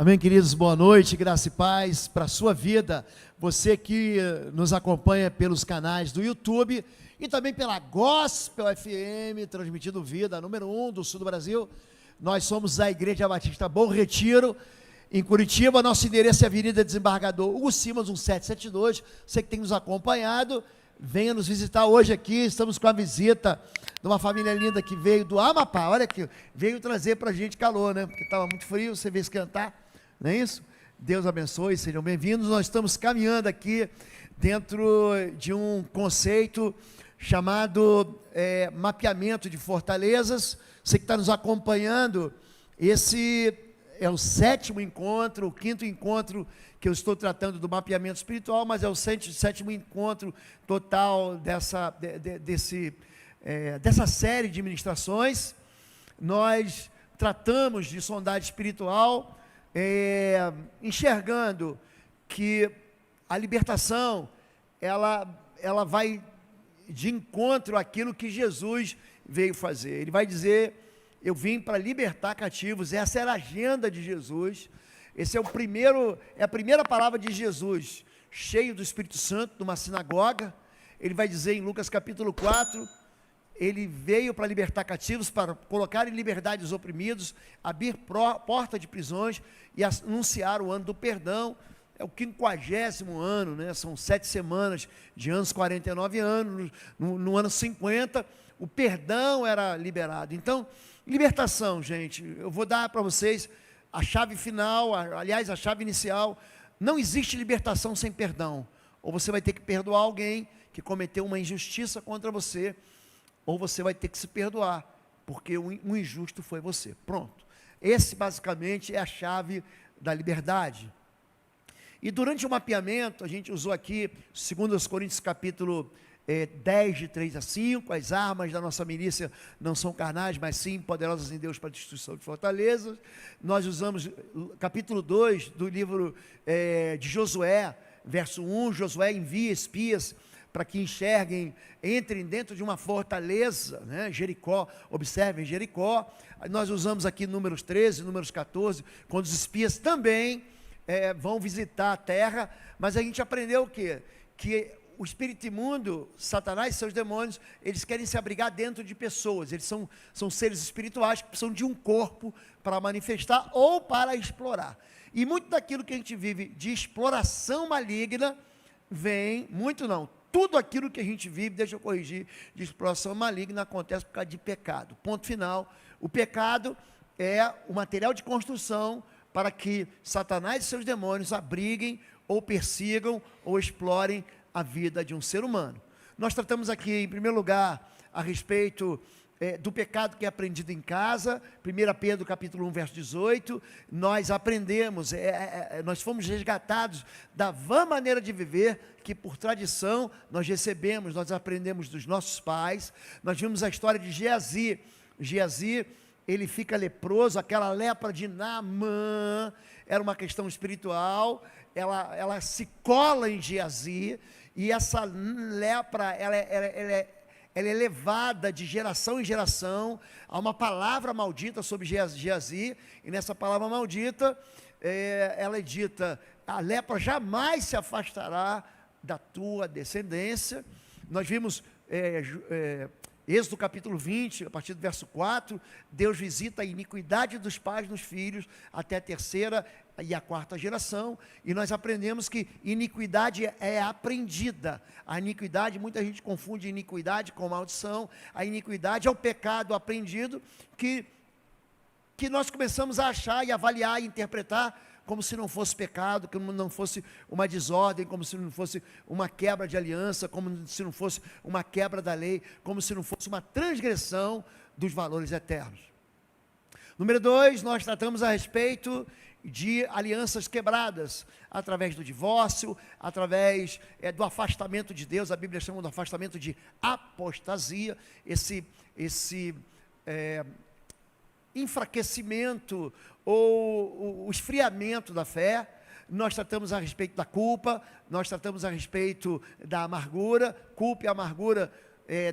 Amém, queridos, boa noite, graça e paz para a sua vida, você que nos acompanha pelos canais do YouTube e também pela Gospel FM, transmitindo vida, número 1 do sul do Brasil. Nós somos a Igreja Batista Bom Retiro, em Curitiba. Nosso endereço é Avenida Desembargador Hugo Simas, 1772, você que tem nos acompanhado, venha nos visitar hoje aqui. Estamos com a visita de uma família linda que veio do Amapá, olha aqui, veio trazer para a gente calor, né, porque estava muito frio, você veio esquentar. Não é isso? Deus abençoe, sejam bem-vindos. Nós estamos caminhando aqui dentro de um conceito chamado mapeamento de fortalezas. Você que está nos acompanhando, esse é o 7º encontro, o 5º encontro que eu estou tratando do mapeamento espiritual, mas é o 7º encontro total dessa série de ministrações. Nós tratamos de sondagem espiritual, enxergando que a libertação, ela vai de encontro àquilo que Jesus veio fazer. Ele vai dizer: eu vim para libertar cativos. Essa era a agenda de Jesus. Esse é a primeira palavra de Jesus, cheio do Espírito Santo, numa sinagoga. Ele vai dizer em Lucas capítulo 4, ele veio para libertar cativos, para colocar em liberdade os oprimidos, abrir porta de prisões e anunciar o ano do perdão. É o 50º ano, né? São 7 semanas de anos, 49 anos, no ano 50, o perdão era liberado. Então, libertação, gente, eu vou dar para vocês a chave final, aliás, a chave inicial. Não existe libertação sem perdão. Ou você vai ter que perdoar alguém que cometeu uma injustiça contra você, ou você vai ter que se perdoar, porque o injusto foi você. Pronto. Esse basicamente é a chave da liberdade. E durante o mapeamento, a gente usou aqui 2 Coríntios capítulo 10, de 3 a 5, as armas da nossa milícia não são carnais, mas sim poderosas em Deus para a destruição de fortalezas. Nós usamos capítulo 2 do livro de Josué, verso 1, Josué envia espias para que enxerguem, entrem dentro de uma fortaleza, né? Jericó, observem Jericó. Nós usamos aqui números 13, números 14, quando os espias também vão visitar a terra. Mas a gente aprendeu o quê? Que o espírito imundo, Satanás e seus demônios, eles querem se abrigar dentro de pessoas. Eles são seres espirituais que precisam de um corpo para manifestar ou para explorar. E muito daquilo que a gente vive de exploração maligna vem, muito não, tudo aquilo que a gente vive, deixa eu corrigir, de exploração maligna acontece por causa de pecado. Ponto final. O pecado é o material de construção para que Satanás e seus demônios abriguem, ou persigam, ou explorem a vida de um ser humano. Nós tratamos aqui, em primeiro lugar, a respeito do pecado que é aprendido em casa. 1 Pedro capítulo 1, verso 18, nós aprendemos, nós fomos resgatados da vã maneira de viver, que por tradição nós recebemos, nós aprendemos dos nossos pais. Nós vimos a história de Geazi. Geazi, ele fica leproso, aquela lepra de Naamã, era uma questão espiritual, ela se cola em Geazi, e essa lepra, ela é levada de geração em geração. Há uma palavra maldita sobre Geazi, e nessa palavra maldita, ela é dita: a lepra jamais se afastará da tua descendência. Nós vimos Êxodo capítulo 20, a partir do verso 4, Deus visita a iniquidade dos pais nos filhos, até a 3ª e a 4ª geração, e nós aprendemos que iniquidade é aprendida. A iniquidade, muita gente confunde iniquidade com maldição. A iniquidade é o pecado aprendido, que nós começamos a achar e avaliar e interpretar como se não fosse pecado, como não fosse uma desordem, como se não fosse uma quebra de aliança, como se não fosse uma quebra da lei, como se não fosse uma transgressão dos valores eternos. Número 2, nós tratamos a respeito de alianças quebradas, através do divórcio, através do afastamento de Deus. A Bíblia chama do afastamento de apostasia, esse enfraquecimento ou o esfriamento da fé. Nós tratamos a respeito da culpa, nós tratamos a respeito da amargura. Culpa e amargura,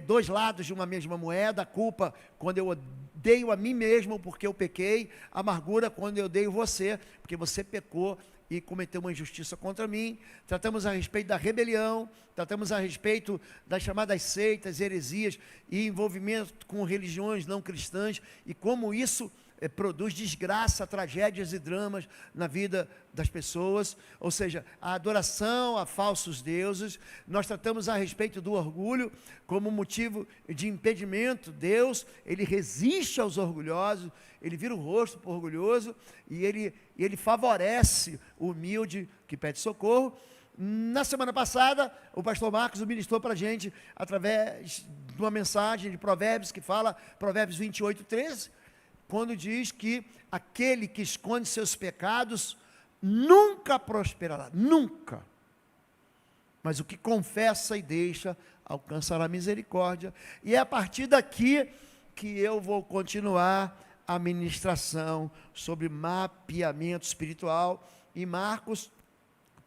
dois lados de uma mesma moeda. A culpa, quando eu odeio a mim mesmo porque eu pequei, amargura quando eu odeio você, porque você pecou e cometeu uma injustiça contra mim. Tratamos a respeito da rebelião, tratamos a respeito das chamadas seitas, heresias e envolvimento com religiões não cristãs e como isso produz desgraça, tragédias e dramas na vida das pessoas, ou seja, a adoração a falsos deuses. Nós tratamos a respeito do orgulho como motivo de impedimento. Deus, ele resiste aos orgulhosos, ele vira o rosto para o orgulhoso e ele favorece o humilde que pede socorro. Na semana passada, o pastor Marcos ministrou para a gente através de uma mensagem de Provérbios que fala, Provérbios 28:13, quando diz que aquele que esconde seus pecados nunca prosperará, nunca. Mas o que confessa e deixa alcançará misericórdia. E é a partir daqui que eu vou continuar a ministração sobre mapeamento espiritual. Em Marcos,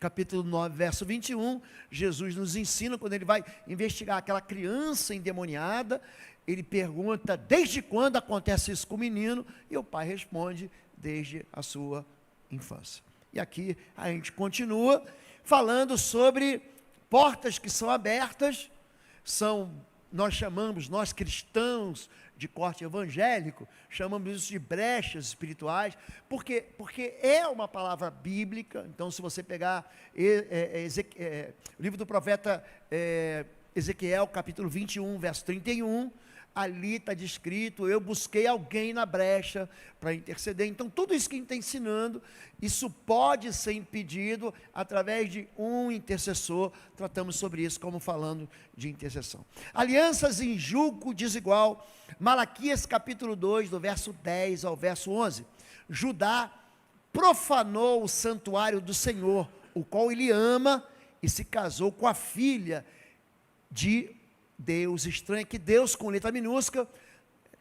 capítulo 9, verso 21, Jesus nos ensina, quando ele vai investigar aquela criança endemoniada, ele pergunta, desde quando acontece isso com o menino? E o pai responde, desde a sua infância. E aqui a gente continua falando sobre portas que são abertas, nós chamamos, nós cristãos de corte evangélico, chamamos isso de brechas espirituais, porque é uma palavra bíblica. Então, se você pegar o livro do profeta Ezequiel, capítulo 21, verso 31, ali está descrito, eu busquei alguém na brecha para interceder. Então, tudo isso que a gente está ensinando, isso pode ser impedido através de um intercessor. Tratamos sobre isso como falando de intercessão. Alianças em julgo desigual. Malaquias capítulo 2, do verso 10 ao verso 11. Judá profanou o santuário do Senhor, o qual ele ama, e se casou com a filha de Deus. Estranho que Deus, com letra minúscula,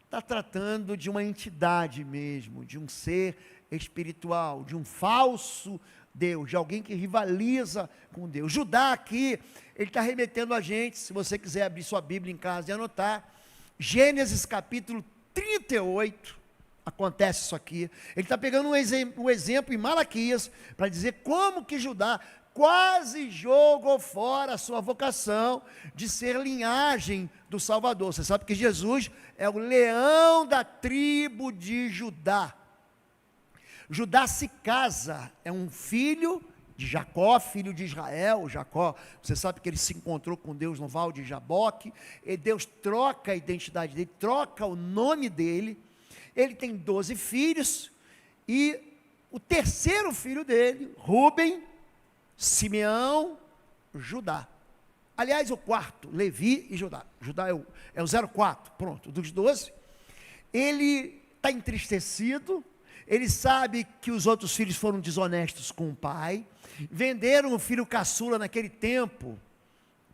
está tratando de uma entidade mesmo, de um ser espiritual, de um falso Deus, de alguém que rivaliza com Deus. Judá aqui, ele está remetendo a gente, se você quiser abrir sua Bíblia em casa e anotar, Gênesis capítulo 38, acontece isso aqui. Ele está pegando um exemplo em Malaquias, para dizer como que Judá quase jogou fora a sua vocação de ser linhagem do Salvador. Você sabe que Jesus é o leão da tribo de Judá. Judá se casa, é um filho de Jacó, filho de Israel. Jacó, você sabe que ele se encontrou com Deus no Val de Jaboque, e Deus troca a identidade dele, troca o nome dele. Ele tem 12 filhos, e o terceiro filho dele, Rúben, Simeão, Judá. Aliás, o quarto, Levi e Judá. Judá é o 04, pronto, dos 12. Ele está entristecido, ele sabe que os outros filhos foram desonestos com o pai, venderam o filho caçula naquele tempo.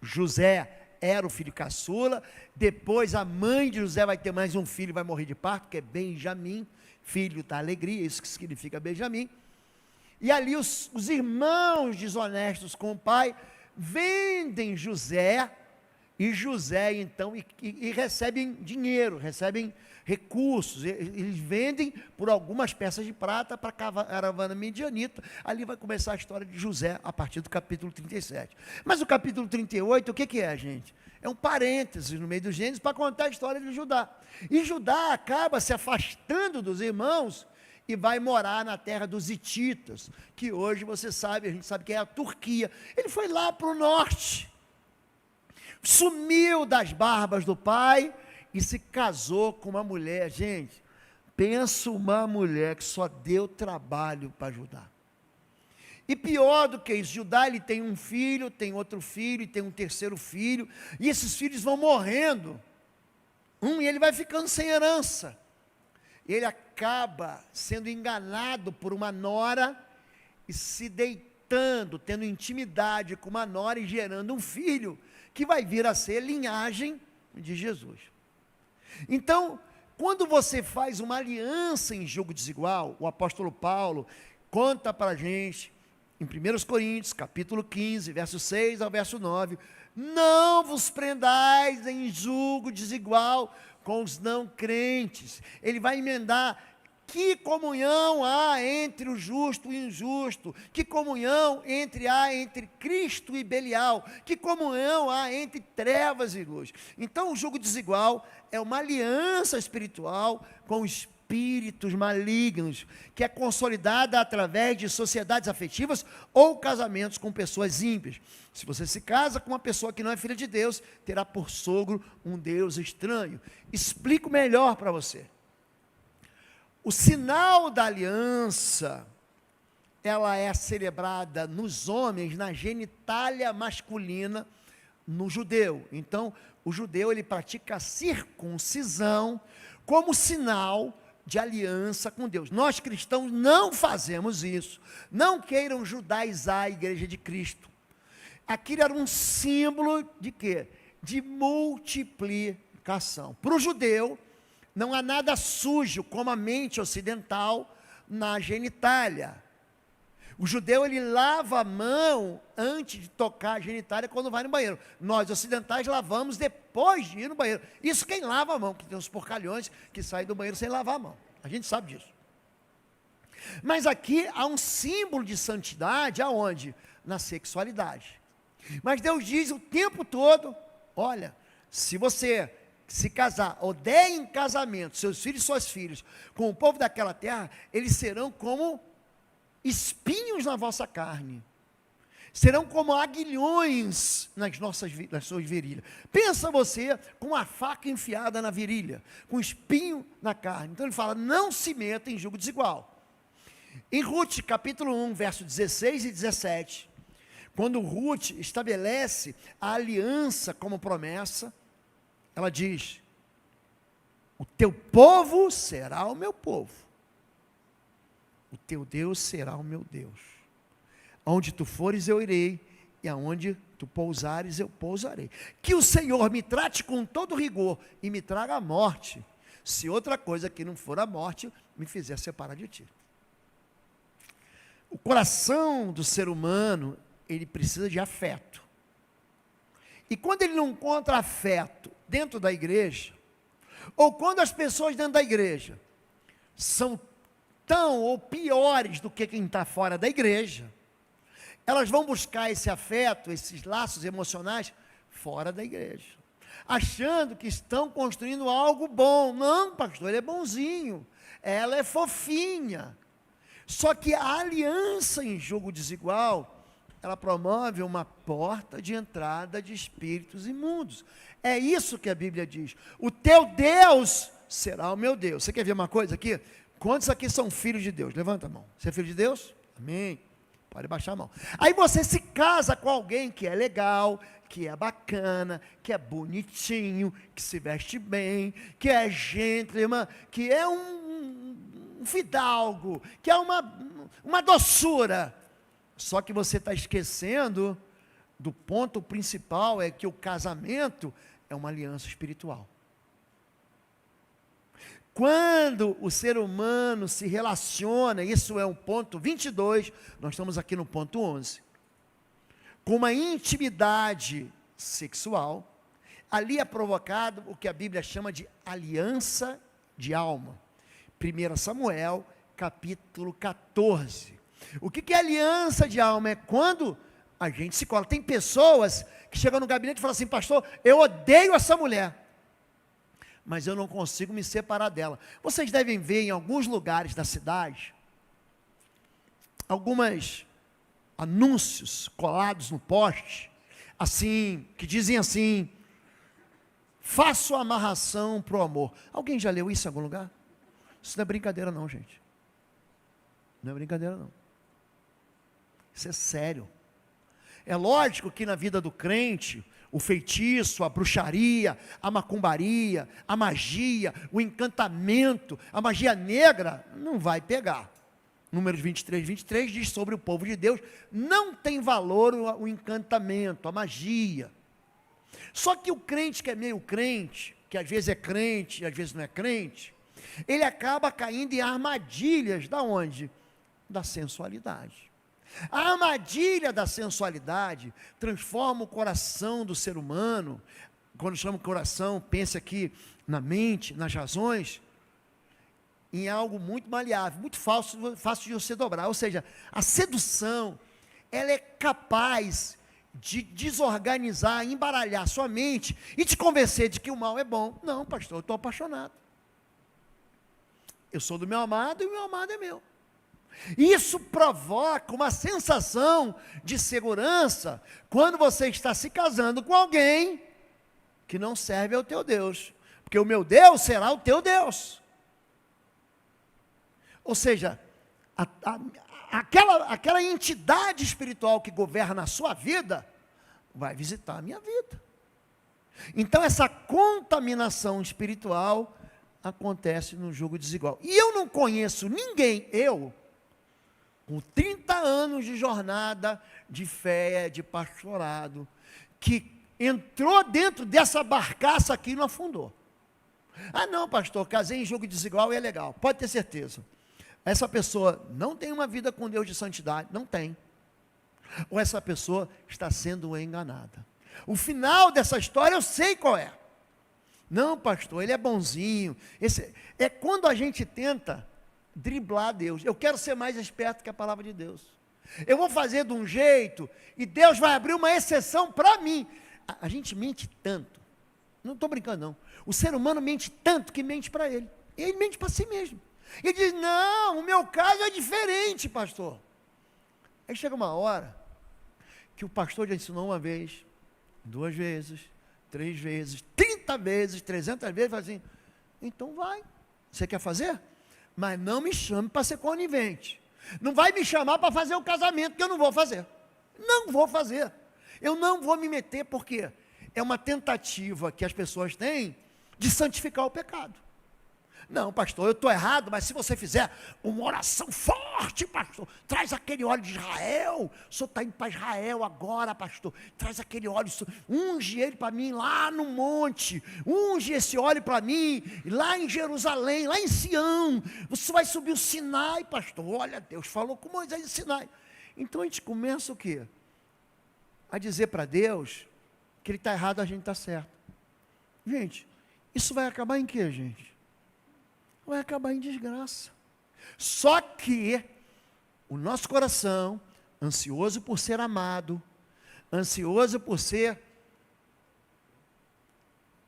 José era o filho caçula, depois a mãe de José vai ter mais um filho, vai morrer de parto, que é Benjamim, filho da alegria, isso que significa Benjamim. E ali os irmãos desonestos com o pai vendem José, e José então e recebem dinheiro, recebem recursos. Eles vendem por algumas peças de prata para a caravana midianita. Ali vai começar a história de José a partir do capítulo 37. Mas o capítulo 38, o que é, gente? É um parêntese no meio do Gênesis para contar a história de Judá. E Judá acaba se afastando dos irmãos e vai morar na terra dos hititas, que hoje você sabe, a gente sabe que é a Turquia. Ele foi lá para o norte, sumiu das barbas do pai e se casou com uma mulher. Gente, pensa uma mulher que só deu trabalho para Judá. E pior do que isso, Judá, ele tem um filho, tem outro filho, e tem um terceiro filho, e esses filhos vão morrendo, e ele vai ficando sem herança. Ele acaba sendo enganado por uma nora e se deitando, tendo intimidade com uma nora e gerando um filho que vai vir a ser linhagem de Jesus. Então, quando você faz uma aliança em jogo desigual, o apóstolo Paulo conta para a gente, em 1 Coríntios, capítulo 15, verso 6 ao verso 9, não vos prendais em julgo desigual com os não crentes. Ele vai emendar: que comunhão há entre o justo e o injusto? Que comunhão há entre Cristo e Belial? Que comunhão há entre trevas e luz? Então, o jugo desigual é uma aliança espiritual com espíritos malignos, que é consolidada através de sociedades afetivas ou casamentos com pessoas ímpias. Se você se casa com uma pessoa que não é filha de Deus, terá por sogro um Deus estranho. Explico melhor para você. O sinal da aliança, ela é celebrada nos homens, na genitália masculina, no judeu. Então, o judeu, ele pratica a circuncisão como sinal de aliança com Deus. Nós cristãos não fazemos isso. Não queiram judaizar a igreja de Cristo. Aquilo era um símbolo de quê? De multiplicação. Para o judeu, não há nada sujo como a mente ocidental na genitália. O judeu, ele lava a mão antes de tocar a genitália quando vai no banheiro. Nós ocidentais lavamos depois de ir no banheiro. Isso quem lava a mão, que tem uns porcalhões que saem do banheiro sem lavar a mão. A gente sabe disso. Mas aqui há um símbolo de santidade, aonde? Na sexualidade. Mas Deus diz o tempo todo: olha, se você se casar, ou der em casamento seus filhos e suas filhas com o povo daquela terra, eles serão como espinhos na vossa carne, serão como aguilhões nas suas virilhas. Pensa você com uma faca enfiada na virilha, com espinho na carne. Então ele fala: não se meta em jugo desigual. Em Ruth, capítulo 1, verso 16 e 17, quando Ruth estabelece a aliança como promessa, ela diz: o teu povo será o meu povo, o teu Deus será o meu Deus. Aonde tu fores eu irei, e aonde tu pousares eu pousarei. Que o Senhor me trate com todo rigor e me traga a morte, se outra coisa que não for a morte me fizer separar de ti. O coração do ser humano, ele precisa de afeto. E quando ele não encontra afeto dentro da igreja, ou quando as pessoas dentro da igreja são tão ou piores do que quem está fora da igreja, elas vão buscar esse afeto, esses laços emocionais, fora da igreja, achando que estão construindo algo bom. Não, pastor, ele é bonzinho, ela é fofinha. Só que a aliança em jogo desigual, ela promove uma porta de entrada de espíritos imundos. É isso que a Bíblia diz: o teu Deus será o meu Deus. Você quer ver uma coisa aqui? Quantos aqui são filhos de Deus? Levanta a mão. Você é filho de Deus? Amém. Pode baixar a mão. Aí você se casa com alguém que é legal, que é bacana, que é bonitinho, que se veste bem, que é gentleman, que é um fidalgo, que é uma doçura. Só que você está esquecendo do ponto principal, é que o casamento é uma aliança espiritual. Quando o ser humano se relaciona, isso é o ponto 22, nós estamos aqui no ponto 11, com uma intimidade sexual, ali é provocado o que a Bíblia chama de aliança de alma. 1 Samuel, capítulo 14. O que é aliança de alma? É quando a gente se cola. Tem pessoas que chegam no gabinete e falam assim: pastor, eu odeio essa mulher, mas eu não consigo me separar dela. Vocês devem ver em alguns lugares da cidade, alguns anúncios colados no poste, assim, que dizem assim: faço amarração para o amor. Alguém já leu isso em algum lugar? Isso não é brincadeira não, gente. Não é brincadeira não. Isso é sério. É lógico que na vida do crente, o feitiço, a bruxaria, a macumbaria, a magia, o encantamento, a magia negra, não vai pegar. Números 23 diz sobre o povo de Deus: não tem valor o encantamento, a magia. Só que o crente que é meio crente, que às vezes é crente e às vezes não é crente, ele acaba caindo em armadilhas, da onde? Da sensualidade. A armadilha da sensualidade transforma o coração do ser humano quando chama coração, pense aqui na mente, nas razões, em algo muito maleável, muito fácil de você dobrar. Ou seja, a sedução, ela é capaz de desorganizar, embaralhar sua mente e te convencer de que o mal é bom. Não, pastor, eu estou apaixonado. Eu sou do meu amado e o meu amado é meu. Isso provoca uma sensação de segurança quando você está se casando com alguém que não serve ao teu Deus, porque o meu Deus será o teu Deus. Ou seja, aquela entidade espiritual que governa a sua vida, vai visitar a minha vida. Então essa contaminação espiritual acontece no jugo desigual. E eu não conheço ninguém, com 30 anos de jornada, de fé, de pastorado, que entrou dentro dessa barcaça aqui e não afundou. Ah não, pastor, casei em jugo desigual e é legal. Pode ter certeza. Essa pessoa não tem uma vida com Deus de santidade, não tem. Ou essa pessoa está sendo enganada. O final dessa história eu sei qual é. Não, pastor, ele é bonzinho. É quando a gente tenta driblar Deus. Eu quero ser mais esperto que a palavra de Deus. Eu vou fazer de um jeito e Deus vai abrir uma exceção para mim. A gente mente tanto. Não estou brincando, não. O ser humano mente tanto que mente para ele. Ele mente para si mesmo. Ele diz, não, o meu caso é diferente, pastor. Aí chega uma hora que o pastor já ensinou uma vez, 2 vezes, 3 vezes, 30 vezes, 300 vezes, fala assim, então vai, você quer fazer? Mas não me chame para ser conivente. Não vai me chamar para fazer o casamento, que eu não vou fazer. Não vou fazer. Eu não vou me meter, porque é uma tentativa que as pessoas têm de santificar o pecado. Não, pastor, eu estou errado, mas se você fizer uma oração forte, pastor, traz aquele óleo de Israel, o senhor está indo para Israel agora, pastor, traz aquele óleo, unge ele para mim lá no monte, unge esse óleo para mim, lá em Jerusalém, lá em Sião, você vai subir o Sinai, pastor, olha, Deus falou com Moisés em Sinai. Então a gente começa o quê? A dizer para Deus que ele está errado, a gente está certo. Gente, isso vai acabar em quê, gente? Vai acabar em desgraça. Só que o nosso coração, ansioso por ser amado, ansioso por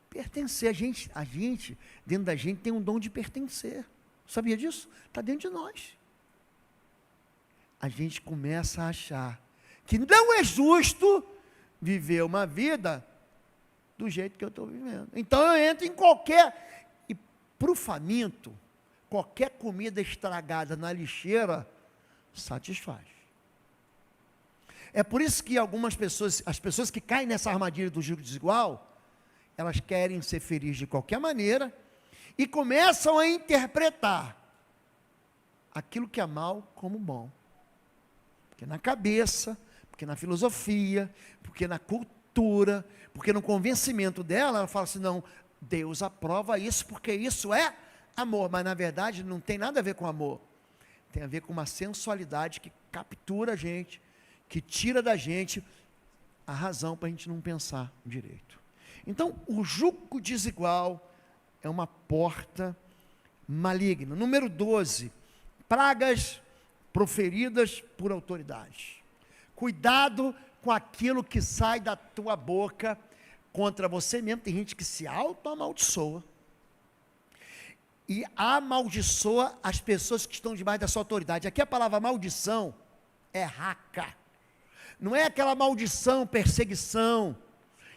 pertencer, a gente, dentro da gente tem um dom de pertencer. Sabia disso? Está dentro de nós. A gente começa a achar que não é justo viver uma vida do jeito que eu estou vivendo. Então eu entro em qualquer... Para o faminto, qualquer comida estragada na lixeira satisfaz. É por isso que algumas pessoas, as pessoas que caem nessa armadilha do jugo desigual, elas querem ser felizes de qualquer maneira e começam a interpretar aquilo que é mal como bom. Porque na cabeça, porque na filosofia, porque na cultura, porque no convencimento dela, ela fala assim, não, Deus aprova isso porque isso é amor, mas na verdade não tem nada a ver com amor, tem a ver com uma sensualidade que captura a gente, que tira da gente a razão para a gente não pensar direito. Então, o jugo desigual é uma porta maligna. Número 12, pragas proferidas por autoridades. Cuidado com aquilo que sai da tua boca contra você mesmo. Tem gente que se auto-amaldiçoa e amaldiçoa as pessoas que estão debaixo da sua autoridade. Aqui a palavra maldição é raca, não é aquela maldição, perseguição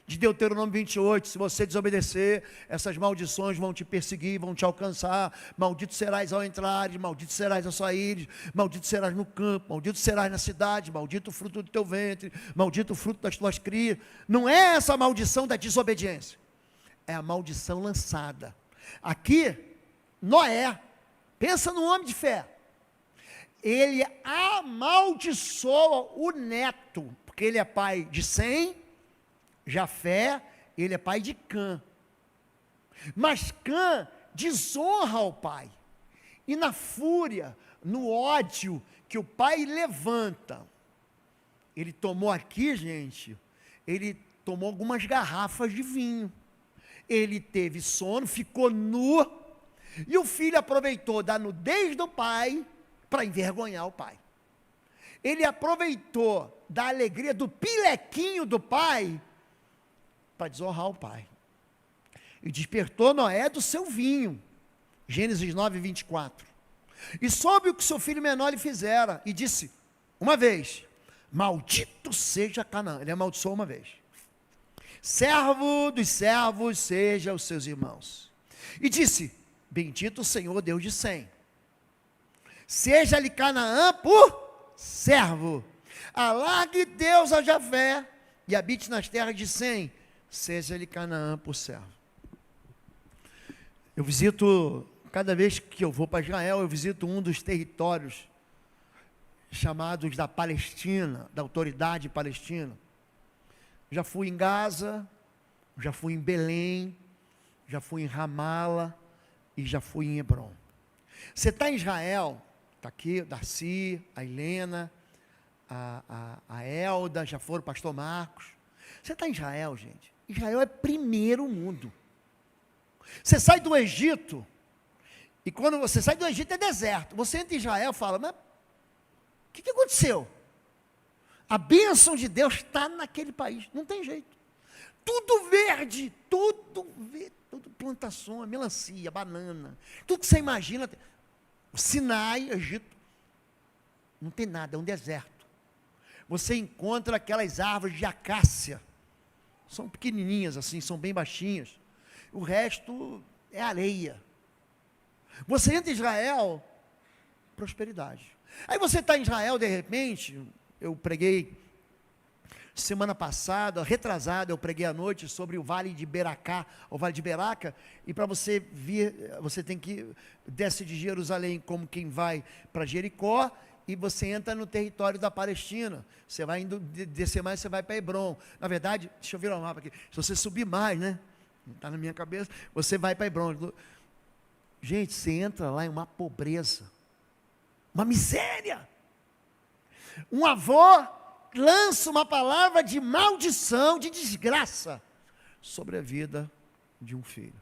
de Deuteronômio 28, se você desobedecer, essas maldições vão te perseguir, vão te alcançar, maldito serás ao entrares, maldito serás ao saíres, maldito serás no campo, maldito serás na cidade, maldito o fruto do teu ventre, maldito o fruto das tuas crias. Não é essa maldição da desobediência, é a maldição lançada. Aqui, Noé, pensa no homem de fé, ele amaldiçoa o neto, porque ele é pai de Sem, Jafé, ele é pai de Cã. Mas Cã desonra o pai. E na fúria, no ódio que o pai levanta, ele tomou aqui, gente, ele tomou algumas garrafas de vinho. ele teve sono, ficou nu, e o filho aproveitou da nudez do pai para envergonhar o pai. Ele aproveitou da alegria do pilequinho do pai para desonrar o pai. E despertou Noé do seu vinho. Gênesis 9, 24. E soube o que seu filho menor lhe fizera, e disse, uma vez, maldito seja Canaã. Ele amaldiçoou uma vez. Servo dos servos seja os seus irmãos. E disse, bendito o Senhor Deus de Sem. Seja-lhe Canaã por servo. Alargue Deus a Jafé e habite nas terras de Sem. Seja-lhe Canaã por servo. Eu visito, cada vez que eu vou para Israel, eu visito um dos territórios chamados da Palestina, da autoridade palestina. Já fui em Gaza, já fui em Belém, já fui em Ramala e já fui em Hebrom. Você está em Israel, está aqui, Darcy, a Helena, a Elda, já foram, o pastor Marcos. Você está em Israel, gente. Israel é primeiro mundo. Você sai do Egito, e quando você sai do Egito é deserto. Você entra em Israel e fala, mas o que aconteceu? A bênção de Deus está naquele país, não tem jeito. Tudo verde, tudo plantação, melancia, banana, tudo que você imagina. O Sinai, Egito, não tem nada, é um deserto. Você encontra aquelas árvores de acácia, são pequenininhas assim, são bem baixinhas. O resto é areia. Você entra em Israel, prosperidade. Aí você está em Israel, de repente, eu preguei semana passada, retrasada, eu preguei à noite sobre o Vale de Beracá, o Vale de Beraca, e para você vir, você tem que desce de Jerusalém como quem vai para Jericó, e você entra no território da Palestina. Você vai indo, descer mais, você vai para Hebrom. Na verdade, deixa eu virar o mapa aqui, se você subir mais, né? Está na minha cabeça, você vai para Hebrom. Gente, você entra lá em uma pobreza, uma miséria. Um avô lança uma palavra de maldição, de desgraça, sobre a vida de um filho.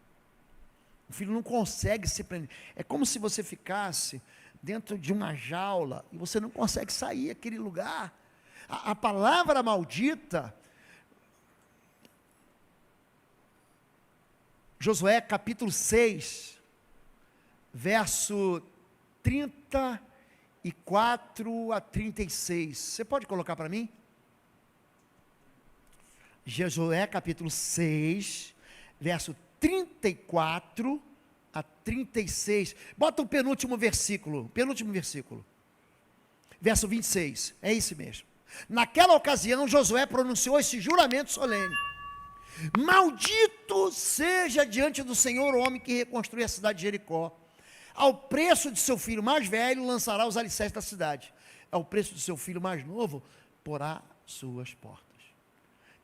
O filho não consegue se prender. É como se você ficasse dentro de uma jaula, e você não consegue sair daquele lugar. A palavra maldita, Josué capítulo 6, verso 34 a 36. Você pode colocar para mim? Josué capítulo 6, verso 34 a 36. Bota o penúltimo versículo. Verso 26. É esse mesmo. Naquela ocasião, Josué pronunciou esse juramento solene. Maldito seja diante do Senhor o homem que reconstrui a cidade de Jericó. Ao preço de seu filho mais velho, lançará os alicerces da cidade. Ao preço de seu filho mais novo, porá suas portas.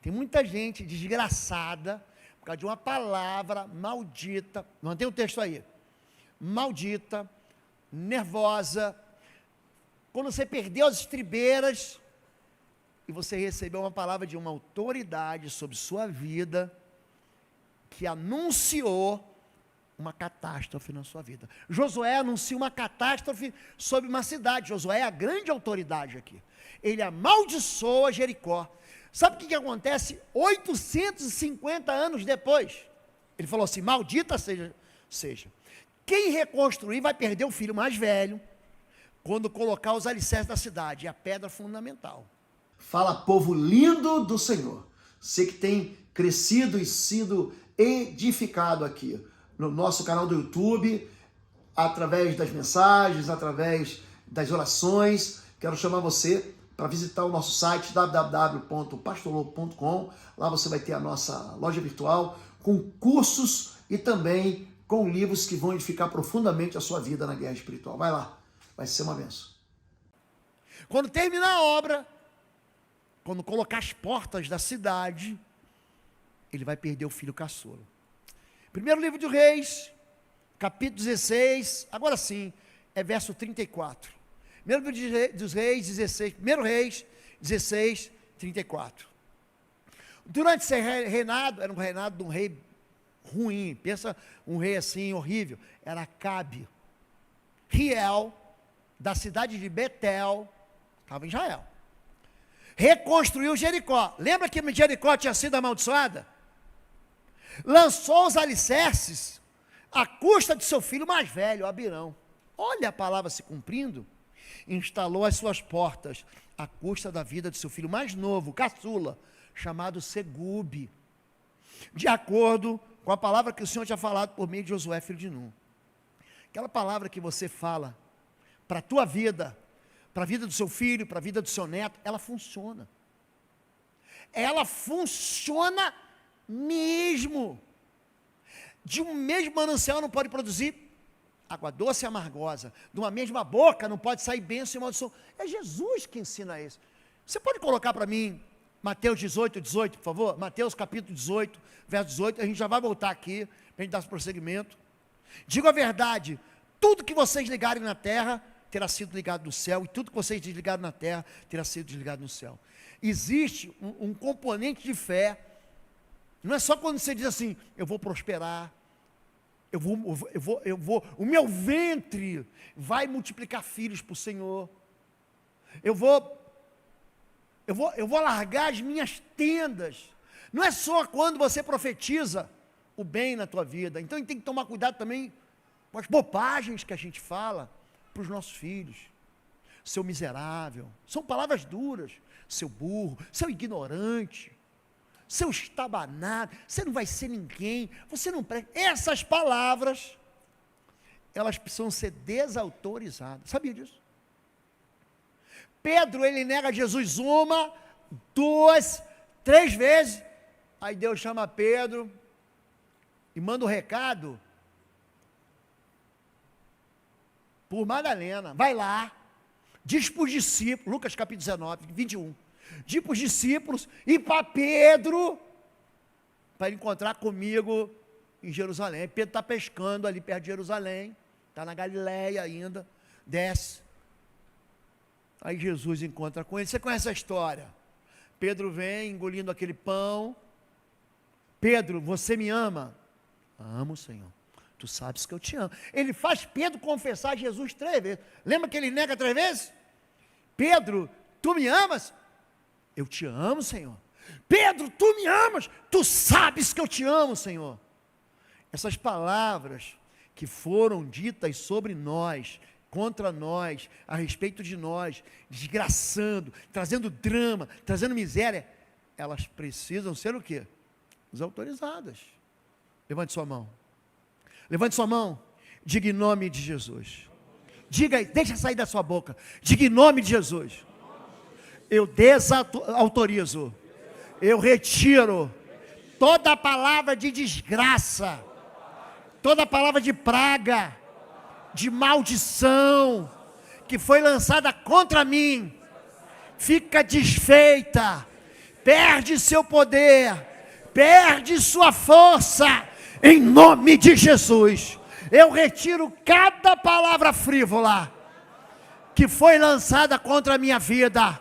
Tem muita gente desgraçada, por causa de uma palavra maldita, mantém o texto aí, maldita, nervosa, quando você perdeu as estribeiras, e você recebeu uma palavra de uma autoridade sobre sua vida, que anunciou uma catástrofe na sua vida. Josué anuncia uma catástrofe sobre uma cidade. Josué é a grande autoridade aqui. Ele amaldiçoa Jericó. Sabe o que acontece? 850 anos depois, ele falou assim, maldita seja. Quem reconstruir vai perder o filho mais velho, quando colocar os alicerces da cidade, é a pedra fundamental. Fala, povo lindo do Senhor. Você que tem crescido e sido edificado aqui no nosso canal do YouTube, através das mensagens, através das orações. Quero chamar você para visitar o nosso site www.pastorlobo.com. Lá você vai ter a nossa loja virtual com cursos e também com livros que vão edificar profundamente a sua vida na guerra espiritual. Vai lá, vai ser uma bênção. Quando terminar a obra, quando colocar as portas da cidade, ele vai perder o filho caçula. Primeiro livro de Reis, capítulo 16, agora sim, é verso 34. Primeiro livro dos Reis, 16, primeiro Reis, 16, 34. Durante esse reinado, era um reinado de um rei ruim. Pensa um rei assim, horrível. Era Acabe. Riel, da cidade de Betel, estava em Israel. Reconstruiu Jericó. Lembra que Jericó tinha sido amaldiçoada? Lançou os alicerces à custa de seu filho mais velho, Abirão. Olha a palavra se cumprindo. Instalou as suas portas à custa da vida de seu filho mais novo, caçula, chamado Segube, de acordo com a palavra que o Senhor tinha falado por meio de Josué, filho de Nun. Aquela palavra que você fala para a tua vida, para a vida do seu filho, para a vida do seu neto, ela funciona. Ela funciona mesmo. De um mesmo manancial não pode produzir água doce e amargosa. De uma mesma boca não pode sair bênção e maldição. É Jesus que ensina isso. Você pode colocar para mim Mateus 18, 18, por favor? Mateus capítulo 18, verso 18. A gente já vai voltar aqui, para a gente dar prosseguimento. Digo a verdade, tudo que vocês ligarem na terra, terá sido ligado no céu, e tudo que vocês desligarem na terra, terá sido desligado no céu. Existe um componente de fé. Não é só quando você diz assim, eu vou prosperar, o meu ventre vai multiplicar filhos para o Senhor, eu vou largar as minhas tendas. Não é só quando você profetiza o bem na tua vida. Então a gente tem que tomar cuidado também com as bobagens que a gente fala para os nossos filhos. Seu miserável, são palavras duras. Seu burro, seu ignorante, seu estabanado, você não vai ser ninguém, você não presta. Essas palavras, elas precisam ser desautorizadas. Sabia disso? Pedro, ele nega Jesus 1, 2, 3 vezes. Aí Deus chama Pedro e manda um recado por Madalena. Vai lá, diz para os discípulos, Lucas capítulo 19, 21. Diz para os discípulos e para Pedro, para ele encontrar comigo em Jerusalém. Pedro está pescando ali perto de Jerusalém, está na Galileia ainda, desce. Aí Jesus encontra com ele. Você conhece a história? Pedro vem engolindo aquele pão. Pedro, você me ama? Amo, Senhor. Tu sabes que eu te amo. Ele faz Pedro confessar Jesus 3 vezes. Lembra que ele nega 3 vezes? Pedro, tu me amas? Eu te amo, Senhor. Pedro, tu me amas? Tu sabes que eu te amo, Senhor. Essas palavras que foram ditas sobre nós, contra nós, a respeito de nós, desgraçando, trazendo drama, trazendo miséria, elas precisam ser o quê? Desautorizadas. Levante sua mão. Levante sua mão. Diga em nome de Jesus. Diga, deixa sair da sua boca. Diga em nome de Jesus. Eu desautorizo. Eu retiro toda palavra de desgraça, toda palavra de praga, de maldição, que foi lançada contra mim, fica desfeita, perde seu poder, perde sua força, em nome de Jesus. Eu retiro cada palavra frívola, que foi lançada contra a minha vida,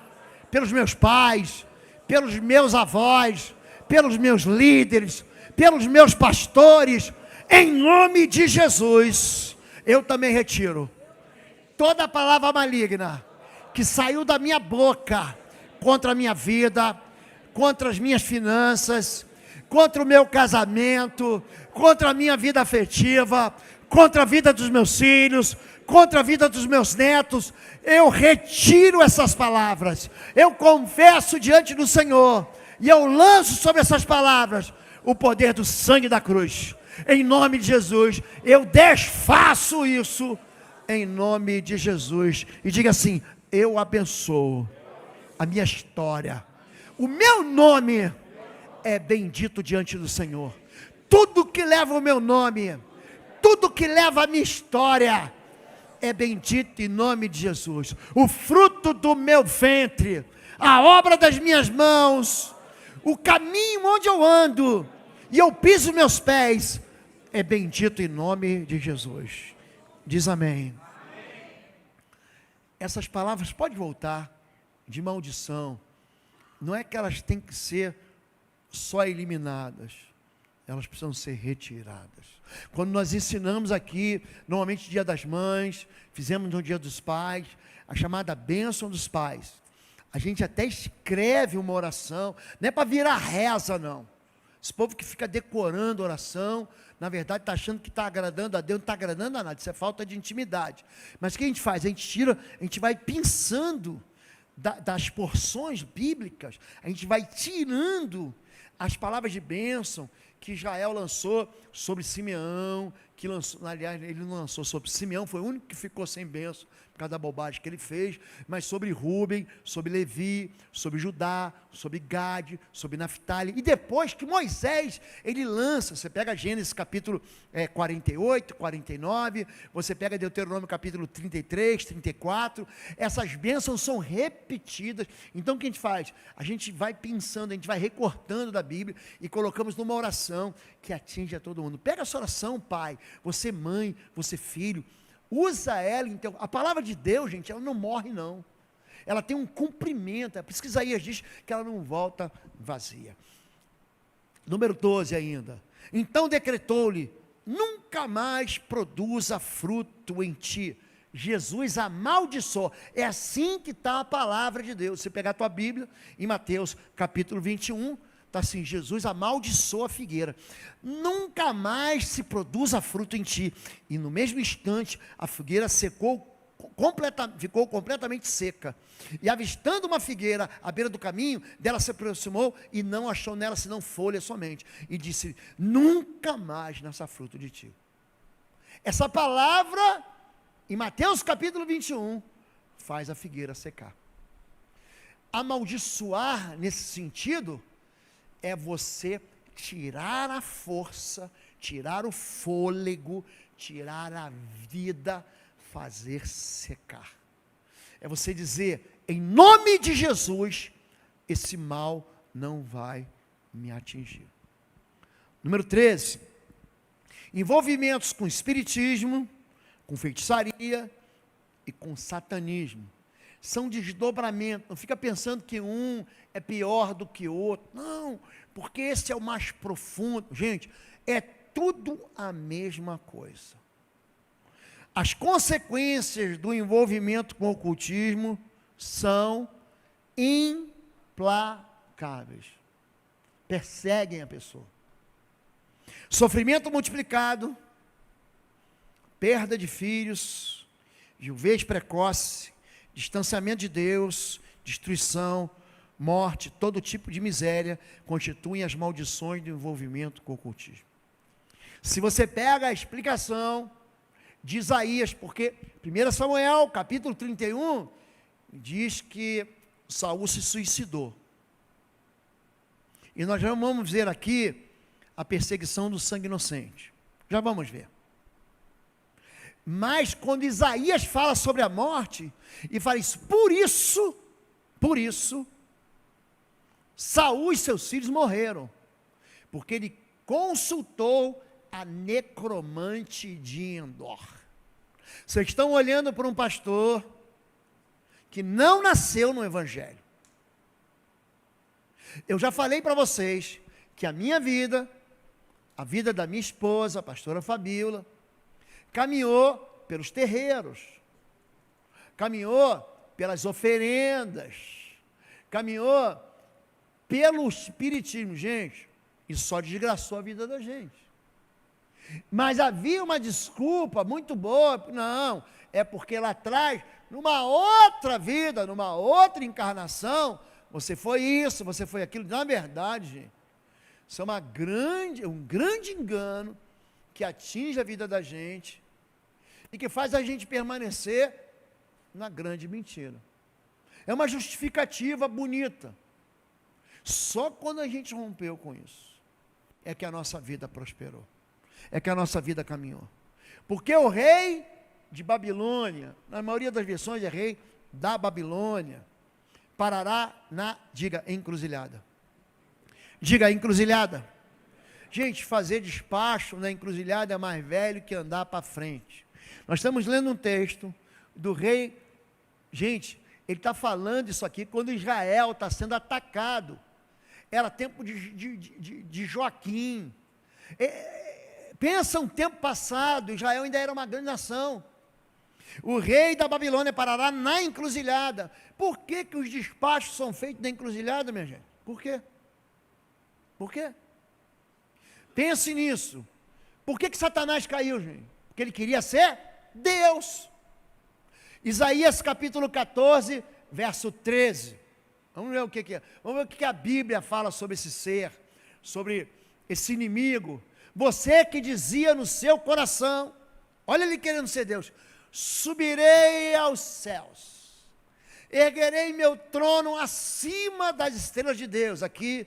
pelos meus pais, pelos meus avós, pelos meus líderes, pelos meus pastores, em nome de Jesus. Eu também retiro toda palavra maligna que saiu da minha boca contra a minha vida, contra as minhas finanças, contra o meu casamento, contra a minha vida afetiva, contra a vida dos meus filhos, contra a vida dos meus netos. Eu retiro essas palavras, eu confesso diante do Senhor, e eu lanço sobre essas palavras o poder do sangue da cruz. Em nome de Jesus, eu desfaço isso, em nome de Jesus. E diga assim: eu abençoo a minha história, o meu nome é bendito diante do Senhor. Tudo que leva o meu nome, tudo que leva a minha história, é bendito em nome de Jesus. O fruto do meu ventre, a obra das minhas mãos, o caminho onde eu ando, e eu piso meus pés, é bendito em nome de Jesus. Diz amém. Essas palavras podem voltar de maldição. Não é que elas têm que ser só eliminadas. elas precisam ser retiradas. Quando nós ensinamos aqui, normalmente Dia das Mães, fizemos no Dia dos Pais, a chamada bênção dos pais, a gente até escreve uma oração, não é para virar reza não. Esse povo que fica decorando oração, na verdade está achando que está agradando a Deus, não está agradando a nada, isso é falta de intimidade. Mas o que a gente faz? A gente vai pensando das porções bíblicas, a gente vai tirando as palavras de bênção que Israel lançou sobre Simeão, que lançou, aliás, ele não lançou sobre Simeão, foi o único que ficou sem bênção, por causa da bobagem que ele fez, mas sobre Rúben, sobre Levi, sobre Judá, sobre Gade, sobre Naftali, e depois que Moisés, ele lança, você pega Gênesis capítulo 48, 49, você pega Deuteronômio capítulo 33, 34, essas bênçãos são repetidas. Então o que a gente faz? A gente vai pensando, a gente vai recortando da Bíblia, e colocamos numa oração, que atinge a todo mundo. Pega essa oração, pai, você mãe, você filho, usa ela, então, a palavra de Deus, gente, ela não morre não, ela tem um cumprimento, é por isso que Isaías diz que ela não volta vazia. Número 12 ainda, então decretou-lhe, nunca mais produza fruto em ti. Jesus amaldiçoou, é assim que está a palavra de Deus. Você pegar a tua Bíblia, em Mateus capítulo 21, está assim, Jesus amaldiçoou a figueira, nunca mais se produza fruto em ti, e no mesmo instante, a figueira ficou completamente seca, e avistando uma figueira à beira do caminho, dela se aproximou, e não achou nela senão folha somente, e disse, nunca mais nasça fruto de ti. Essa palavra, em Mateus capítulo 21, faz a figueira secar. Amaldiçoar, nesse sentido, é você tirar a força, tirar o fôlego, tirar a vida, fazer secar. É você dizer, em nome de Jesus, esse mal não vai me atingir. Número 13, envolvimentos com espiritismo, com feitiçaria e com satanismo. São desdobramentos, não fica pensando que um é pior do que o outro, não, porque esse é o mais profundo, gente, é tudo a mesma coisa. As consequências do envolvimento com o ocultismo são implacáveis, perseguem a pessoa. Sofrimento multiplicado, perda de filhos, viuvez precoce, distanciamento de Deus, destruição, morte, todo tipo de miséria, constituem as maldições do envolvimento com o ocultismo. Se você pega a explicação de Isaías, porque 1 Samuel, capítulo 31, diz que Saul se suicidou. E nós já vamos ver aqui a perseguição do sangue inocente. Já vamos ver. Mas quando Isaías fala sobre a morte, e fala isso, por isso, Saul e seus filhos morreram, porque ele consultou a necromante de Endor. Vocês estão olhando para um pastor que não nasceu no Evangelho. Eu já falei para vocês que a minha vida, a vida da minha esposa, a pastora Fabíola, caminhou pelos terreiros, caminhou pelas oferendas, caminhou pelo espiritismo, gente, e só desgraçou a vida da gente. Mas havia uma desculpa muito boa, não, é porque lá atrás, numa outra vida, numa outra encarnação, você foi isso, você foi aquilo. Na verdade, gente, isso é um grande engano que atinge a vida da gente e que faz a gente permanecer na grande mentira. É uma justificativa bonita. Só quando a gente rompeu com isso, é que a nossa vida prosperou, é que a nossa vida caminhou. Porque o rei de Babilônia, na maioria das versões é rei da Babilônia, parará diga, encruzilhada. Diga, encruzilhada. Gente, fazer despacho na encruzilhada é mais velho que andar para frente. Nós estamos lendo um texto do rei, gente, ele está falando isso aqui quando Israel está sendo atacado. Era tempo de Joaquim. Pensa um tempo passado, Israel ainda era uma grande nação. O rei da Babilônia parará na encruzilhada. Por que que os despachos são feitos na encruzilhada, minha gente? Por quê? Por quê? Pense nisso. Por que que Satanás caiu, gente? Porque ele queria ser Deus. Isaías capítulo 14, verso 13. Vamos ver o que é. Vamos ver o que a Bíblia fala sobre esse ser, sobre esse inimigo. Você que dizia no seu coração, olha ele querendo ser Deus: subirei aos céus, erguerei meu trono acima das estrelas de Deus. Aqui,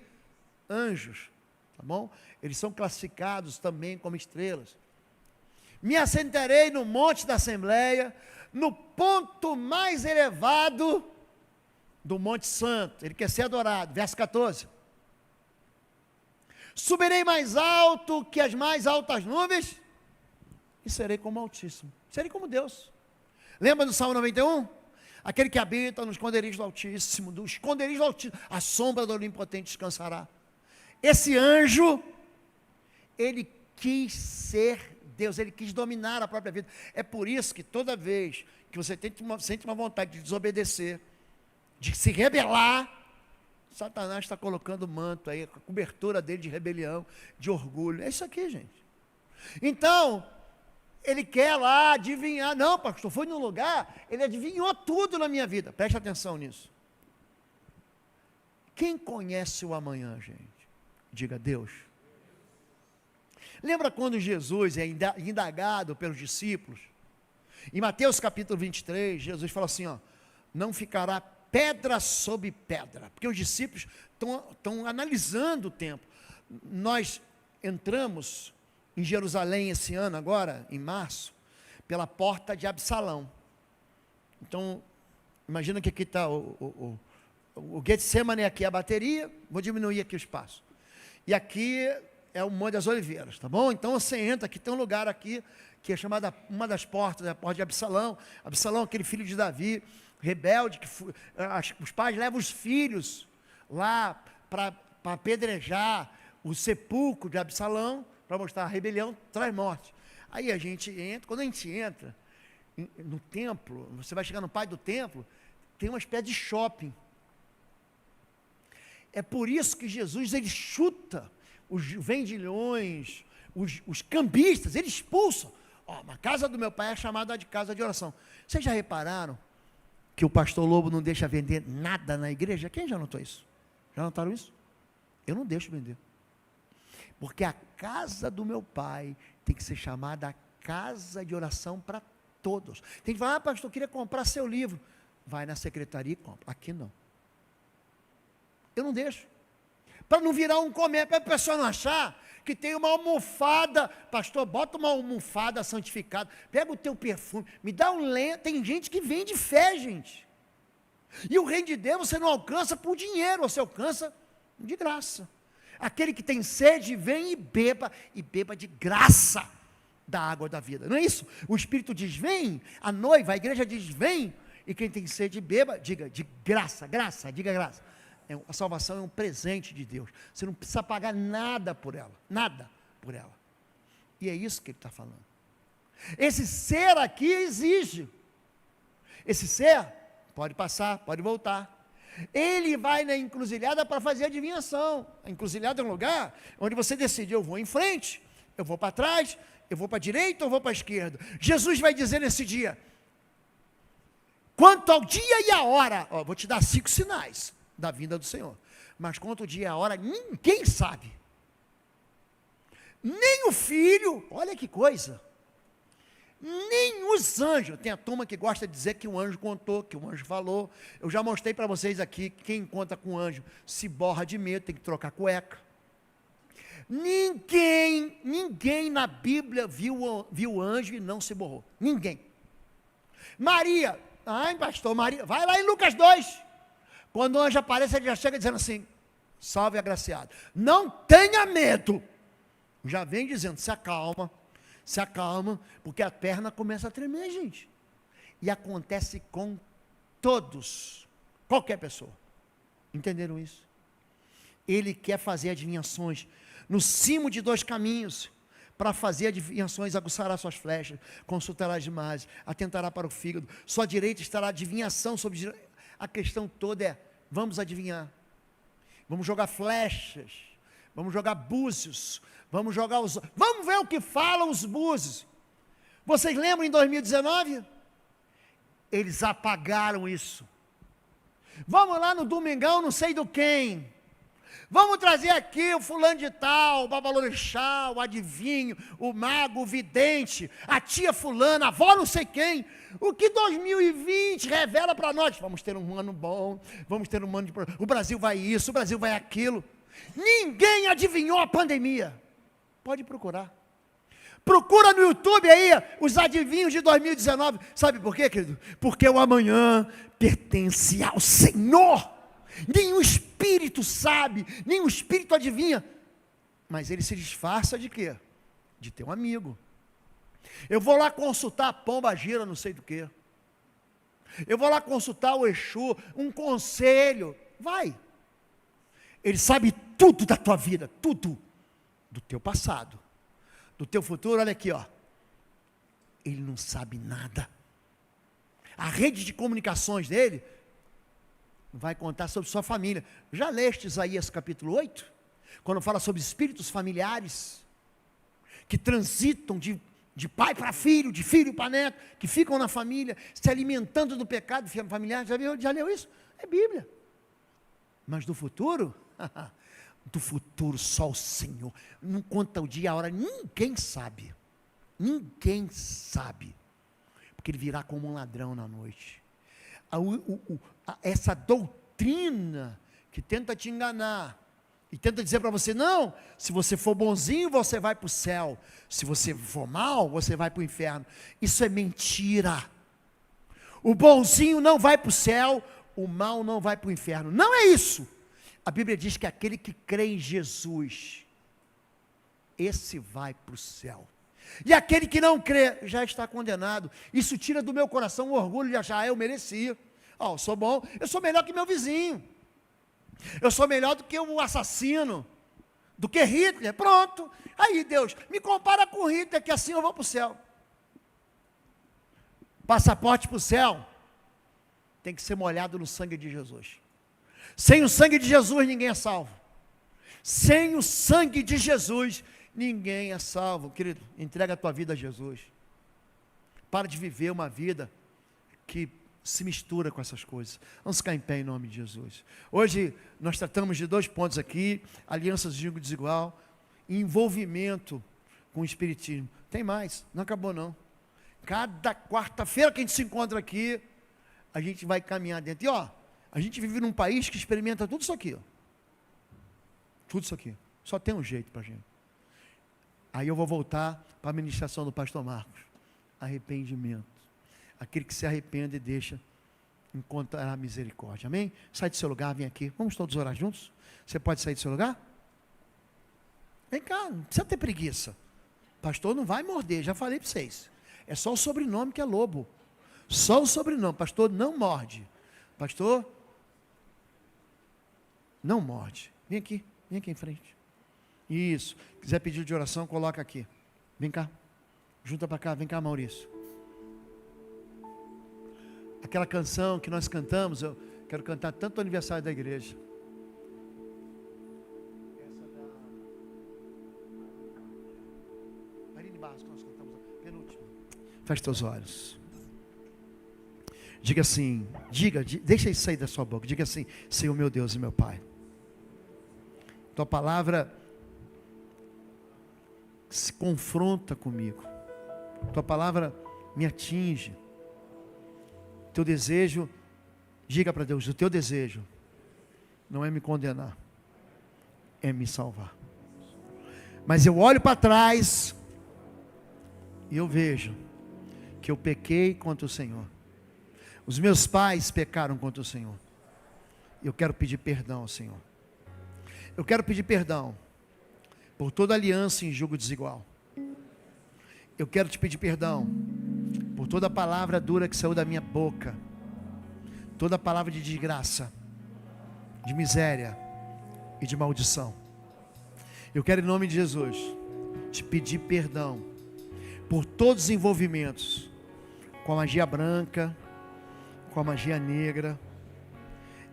anjos, tá bom? Eles são classificados também como estrelas. Me assentarei no monte da Assembleia, no ponto mais elevado do Monte Santo. Ele quer ser adorado. Verso 14. Subirei mais alto que as mais altas nuvens e serei como o Altíssimo. Serei como Deus. Lembra do Salmo 91? Aquele que habita no esconderijo do Altíssimo, a sombra do Onipotente descansará. Esse anjo, ele quis ser Deus, ele quis dominar a própria vida. É por isso que toda vez que você sente uma vontade de desobedecer, de se rebelar, Satanás está colocando o manto aí, a cobertura dele de rebelião, de orgulho. É isso aqui, gente. Então, ele quer lá adivinhar. Não, pastor, foi num lugar, ele adivinhou tudo na minha vida. Preste atenção nisso. Quem conhece o amanhã, gente? Diga Deus. Lembra quando Jesus é indagado pelos discípulos? Em Mateus capítulo 23, Jesus fala assim, ó: não ficará pedra sobre pedra, porque os discípulos estão analisando o tempo. Nós entramos em Jerusalém esse ano, agora, em março, pela porta de Absalão. Então, imagina que aqui está o Getsemane, aqui é a bateria, vou diminuir aqui o espaço. E aqui é o Monte das Oliveiras, tá bom? Então você entra, aqui tem um lugar aqui, que é chamada, uma das portas, a porta de Absalão. Absalão, aquele filho de Davi, rebelde, os pais levam os filhos lá para apedrejar o sepulcro de Absalão, para mostrar a rebelião, traz morte. Aí a gente entra, quando a gente entra no templo, você vai chegar no pátio do templo, tem uma espécie de shopping. É por isso que Jesus, ele chuta os vendilhões, os cambistas, ele expulsa. Ó, a casa do meu pai é chamada de casa de oração. Vocês já repararam que o pastor Lobo não deixa vender nada na igreja? Quem já notou isso? Já notaram isso? Eu não deixo vender. Porque a casa do meu pai tem que ser chamada casa de oração para todos. Tem que falar: pastor, eu queria comprar seu livro. Vai na secretaria e compra. Aqui não. Eu não deixo. Para não virar um comércio, para a pessoa não achar que tem uma almofada. Pastor, bota uma almofada santificada, pega o teu perfume, me dá um lenço. Tem gente que vende fé, gente. E o reino de Deus você não alcança por dinheiro, você alcança de graça. Aquele que tem sede, vem e beba de graça da água da vida. Não é isso? O Espírito diz: vem, a noiva, a igreja diz: vem, e quem tem sede, beba, diga de graça, diga graça. A salvação é um presente de Deus. Você não precisa pagar nada por ela. Nada por ela. E é isso que ele está falando. Esse ser aqui exige. Esse ser pode passar, pode voltar. Ele vai na encruzilhada para fazer adivinhação. A encruzilhada é um lugar onde você decide: eu vou em frente, eu vou para trás, eu vou para a direita ou vou para a esquerda. Jesus vai dizer nesse dia: quanto ao dia e a hora, ó, vou te dar 5 sinais da vinda do Senhor, mas quanto ao dia e a hora, ninguém sabe, nem o filho, olha que coisa, nem os anjos. Tem a turma que gosta de dizer que o anjo contou, que o anjo falou. Eu já mostrei para vocês aqui que quem encontra com o anjo se borra de medo, tem que trocar cueca. Ninguém na Bíblia viu o anjo e não se borrou, ninguém. Maria, ai pastor, Maria, vai lá em Lucas 2, quando o anjo aparece, ele já chega dizendo assim: salve agraciado, não tenha medo. Já vem dizendo: se acalma, porque a perna começa a tremer, gente. E acontece com todos, qualquer pessoa. Entenderam isso? Ele quer fazer adivinhações. no cimo de 2 caminhos, para fazer adivinhações, aguçará suas flechas, consultará as imagens, atentará para o fígado, sua direita estará adivinhação sobre... A questão toda é, vamos adivinhar, vamos jogar flechas, vamos jogar búzios, vamos ver o que falam os búzios. Vocês lembram em 2019? Eles apagaram isso. Vamos lá no domingão, não sei do quem. Vamos trazer aqui o fulano de tal, o babalorixá, o adivinho, o mago, o vidente, a tia fulana, a avó não sei quem. O que 2020 revela para nós? Vamos ter um ano bom, vamos ter um ano de... O Brasil vai isso, o Brasil vai aquilo. Ninguém adivinhou a pandemia. Pode procurar. Procura no YouTube aí os adivinhos de 2019. Sabe por quê, querido? Porque o amanhã pertence ao Senhor. Nenhum espírito sabe, nenhum espírito adivinha. Mas ele se disfarça de quê? De ter um amigo. Eu vou lá consultar a pomba gira, não sei do quê. Eu vou lá consultar o Exu, um conselho. Vai. Ele sabe tudo da tua vida, tudo. Do teu passado, do teu futuro. Olha aqui, ó. Ele não sabe nada. A rede de comunicações dele vai contar sobre sua família. Já leste Isaías capítulo 8? Quando fala sobre espíritos familiares que transitam de pai para filho, de filho para neto, que ficam na família, se alimentando do pecado familiar. Já leu isso? É Bíblia. Mas do futuro? Do futuro só o Senhor. Não conta o dia, a hora, ninguém sabe. Ninguém sabe. Porque ele virá como um ladrão na noite. Essa doutrina que tenta te enganar e tenta dizer para você, não, se você for bonzinho, você vai para o céu, se você for mal, você vai para o inferno. Isso é mentira. O bonzinho não vai para o céu, o mal não vai para o inferno. Não é isso. A Bíblia diz que aquele que crê em Jesus, esse vai para o céu. E aquele que não crê, já está condenado. Isso tira do meu coração o orgulho de achar, eu merecia. Eu sou bom, eu sou melhor que meu vizinho. Eu sou melhor do que o assassino, do que Hitler. Pronto. Aí Deus, me compara com Hitler, que assim eu vou para o céu. Passaporte para o céu tem que ser molhado no sangue de Jesus. Sem o sangue de Jesus, ninguém é salvo. Sem o sangue de Jesus, ninguém é salvo. Querido, entrega a tua vida a Jesus. Para de viver uma vida que se mistura com essas coisas. Vamos ficar em pé em nome de Jesus. Hoje nós tratamos de 2 pontos aqui: alianças de jugo desigual e envolvimento com o espiritismo. Tem mais, não acabou não. Cada quarta-feira que a gente se encontra aqui, a gente vai caminhar dentro. E a gente vive num país que experimenta tudo isso aqui. Tudo isso aqui. Só tem um jeito para a gente. Aí eu vou voltar para a ministração do pastor Marcos. Arrependimento. Aquele que se arrepende e deixa, encontrará misericórdia. Amém? Sai do seu lugar, vem aqui. Vamos todos orar juntos? Você pode sair do seu lugar? Vem cá, não precisa ter preguiça. Pastor não vai morder, já falei para vocês. É só o sobrenome que é lobo. Só o sobrenome. Pastor não morde. Pastor não morde. Vem aqui em frente. Isso. Quiser pedir de oração, coloca aqui. Vem cá. Junta para cá, vem cá, Maurício. Aquela canção que nós cantamos, eu quero cantar tanto o aniversário da igreja. Essa da Marine Barros, que nós cantamos, penúltima. Feche teus olhos. Diga assim, deixa isso sair da sua boca. Diga assim: Senhor meu Deus e meu Pai, tua palavra se confronta comigo. Tua palavra me atinge. Teu desejo, diga para Deus, o teu desejo não é me condenar, é me salvar. Mas eu olho para trás e eu vejo que eu pequei contra o Senhor. Os meus pais pecaram contra o Senhor. Eu quero pedir perdão ao Senhor. Eu quero pedir perdão por toda aliança em jugo desigual. Eu quero te pedir perdão por toda palavra dura que saiu da minha boca, toda palavra de desgraça, de miséria e de maldição. Eu quero, em nome de Jesus, te pedir perdão por todos os envolvimentos com a magia branca, com a magia negra.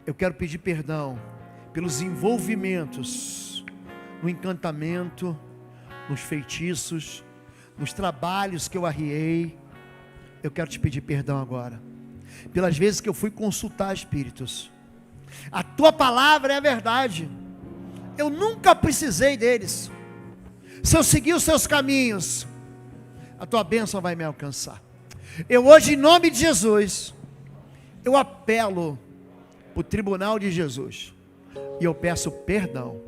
Eu quero pedir perdão pelos envolvimentos no encantamento, nos feitiços, nos trabalhos que eu arriei. Eu quero te pedir perdão agora pelas vezes que eu fui consultar espíritos. A tua palavra é a verdade. Eu nunca precisei deles. Se eu seguir os seus caminhos, a tua bênção vai me alcançar. Eu hoje, em nome de Jesus, eu apelo para o tribunal de Jesus e eu peço perdão.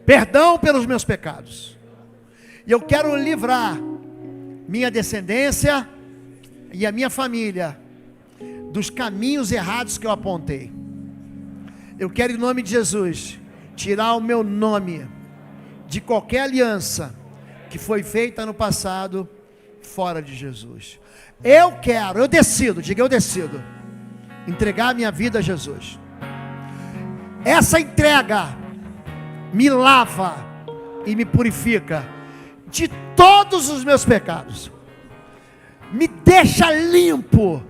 Perdão pelos meus pecados. E eu quero livrar minha descendência e a minha família dos caminhos errados que eu apontei. Eu quero, em nome de Jesus, tirar o meu nome de qualquer aliança que foi feita no passado fora de Jesus. Eu decido, diga eu decido, entregar a minha vida a Jesus. Essa entrega me lava e me purifica de todos os meus pecados, me deixa limpo,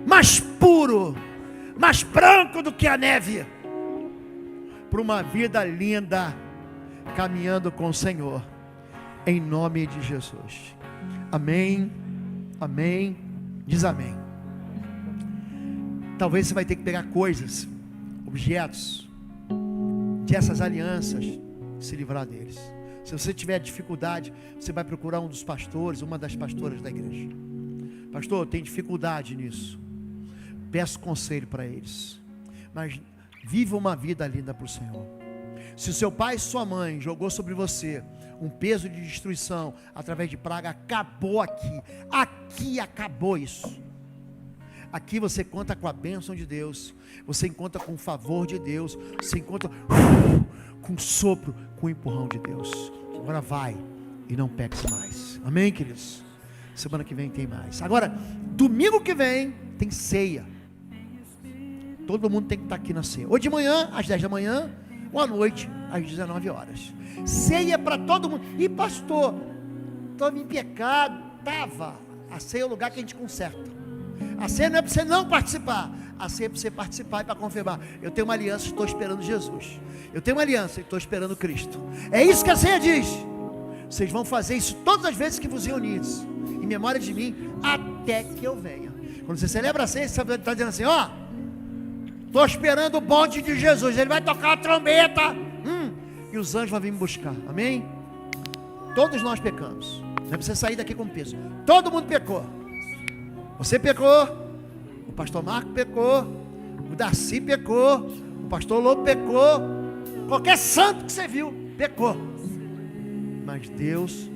mais puro, mais branco do que a neve, para uma vida linda, caminhando com o Senhor, em nome de Jesus. Amém, amém, diz amém. Talvez você vai ter que pegar coisas, objetos, dessas alianças, se livrar deles. Se você tiver dificuldade, você vai procurar um dos pastores, uma das pastoras da igreja. Pastor, eu tenho dificuldade nisso. Peço conselho para eles. Mas viva uma vida linda para o Senhor. Se o seu pai e sua mãe jogou sobre você um peso de destruição através de praga, acabou aqui. Aqui acabou isso. Aqui você conta com a bênção de Deus. Você encontra com o favor de Deus. Você encontra com o sopro, com o empurrão de Deus. Agora vai e não peques mais. Amém, queridos? Semana que vem tem mais. Agora, domingo que vem tem ceia. Todo mundo tem que estar aqui na ceia. Ou de manhã, às 10 da manhã, ou à noite, às 19 horas. Ceia para todo mundo. E pastor, estava em pecado. Estava. A ceia é o lugar que a gente conserta. A ceia não é para você não participar. A ceia é para você participar e para confirmar. Eu tenho uma aliança, estou esperando Jesus. Eu tenho uma aliança e estou esperando Cristo. É isso que a ceia diz. Vocês vão fazer isso todas as vezes que vos reunirdes, em memória de mim, até que eu venha. Quando você celebra a ceia, você está dizendo assim, ó, estou esperando o bonde de Jesus. Ele vai tocar a trombeta, e os anjos vão vir me buscar. Amém? Todos nós pecamos. Não é para você sair daqui com peso. Todo mundo pecou. Você pecou, o pastor Marco pecou, o Darcy pecou, o pastor Lobo pecou, qualquer santo que você viu pecou. Mas Deus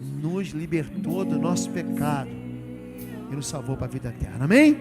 nos libertou do nosso pecado e nos salvou para a vida eterna. Amém?